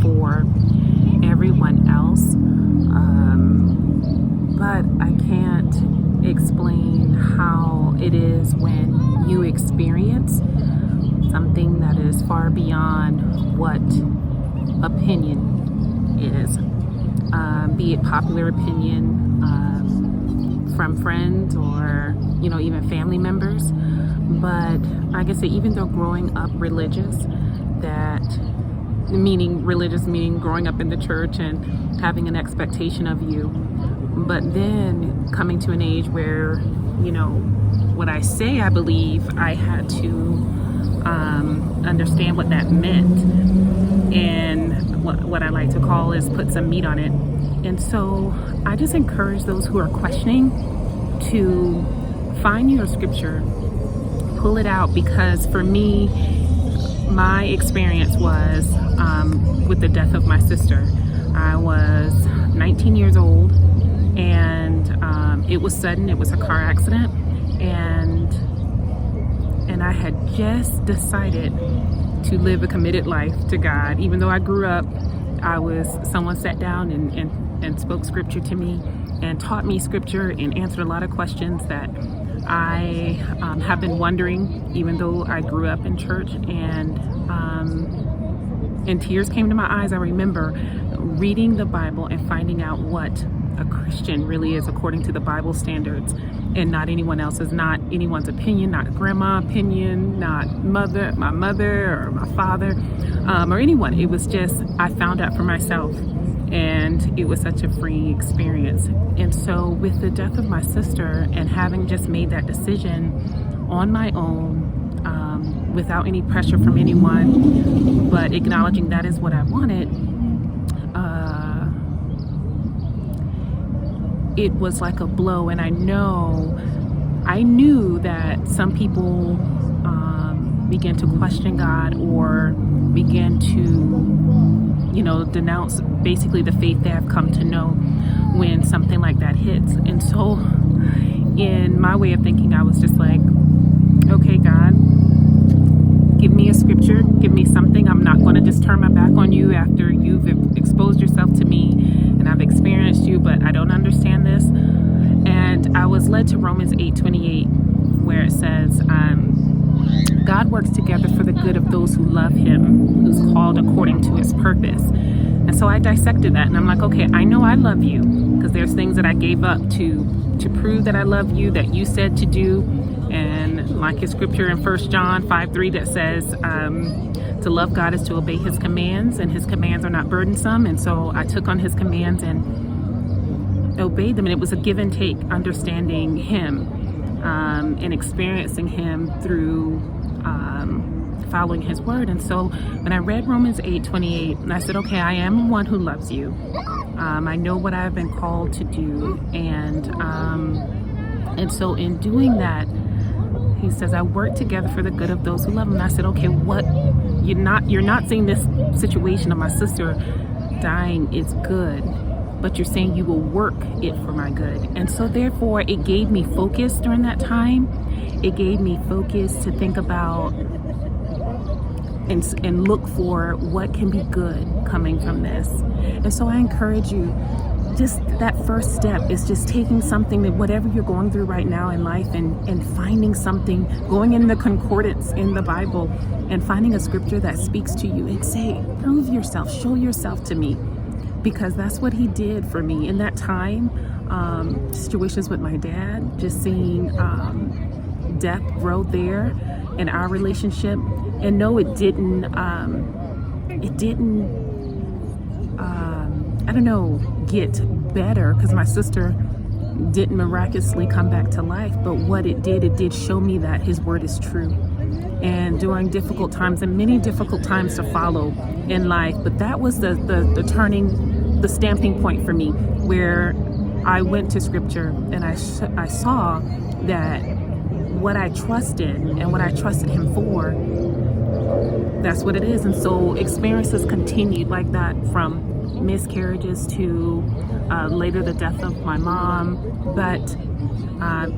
for everyone else. But I can't explain how it is when you experience something that is far beyond what opinion is, be it popular opinion from friends or even family members. But like I said, even though growing up religious, meaning growing up in the church and having an expectation of you, but then coming to an age where what I say I believe, I had to understand what that meant, and what I like to call is put some meat on it. And so I just encourage those who are questioning to find your scripture, pull it out, because for me, my experience was with the death of my sister. I was 19 years old, and it was sudden. It was a car accident, and I had just decided to live a committed life to God. Even though I grew up, someone sat down and spoke scripture to me and taught me scripture and answered a lot of questions that I have been wondering, even though I grew up in church, and tears came to my eyes. I remember reading the Bible and finding out what a Christian really is according to the Bible standards, and not anyone else's, not anyone's opinion, not grandma's opinion, not my mother or my father, or anyone. It was just, I found out for myself, and it was such a freeing experience. And so with the death of my sister, and having just made that decision on my own, without any pressure from anyone, but acknowledging that is what I wanted, it was like a blow. And I knew that some people began to question God, or began to denounce basically the faith they have come to know when something like that hits. And so in my way of thinking, I was just like, okay, God, give me a scripture, give me something. I'm not going to just turn my back on you after you've exposed yourself to me and I've experienced you, but I don't understand this. And I was led to Romans 8:28, where it says, God works together for the good of those who love him, who's called according to his purpose. And so I dissected that, and I'm like, okay, I know I love you, because there's things that I gave up to prove that I love you, that you said to do. And like his scripture in 1 John 5:3 that says, to love God is to obey his commands, and his commands are not burdensome. And so I took on his commands and obeyed them. And it was a give and take, understanding him, and experiencing him through following his word. And so when I read Romans 8:28, I said, okay, I am one who loves you. I know what I've been called to do. And so in doing that, he says, I work together for the good of those who love him. And I said, okay, what you're not saying this situation of my sister dying is good, but you're saying you will work it for my good. And so therefore it gave me focus during that time. It gave me focus to think about and look for what can be good coming from this. And so I encourage you, just that first step is just taking something, that whatever you're going through right now in life, and finding something, going in the concordance in the Bible and finding a scripture that speaks to you, and say, prove yourself, show yourself to me, because that's what he did for me in that time. Situations with my dad, just seeing death grow there in our relationship. And no, it didn't get better, because my sister didn't miraculously come back to life. But what it did show me that his word is true. And during difficult times, and many difficult times to follow in life, but that was the stamping point for me, where I went to scripture and I saw that what I trusted and what I trusted him for, that's what it is. And so experiences continued like that, from miscarriages to later the death of my mom. But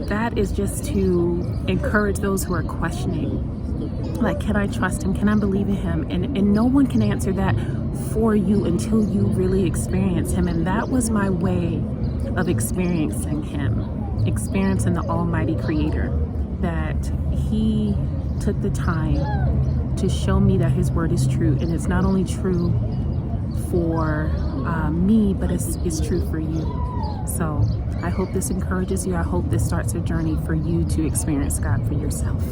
that is just to encourage those who are questioning Like, can I trust him? Can I believe in him? And no one can answer that for you until you really experience him. And that was my way of experiencing him, experiencing the Almighty Creator, that he took the time to show me that his word is true. And it's not only true for me, but it's true for you. So I hope this encourages you. I hope this starts a journey for you to experience God for yourself.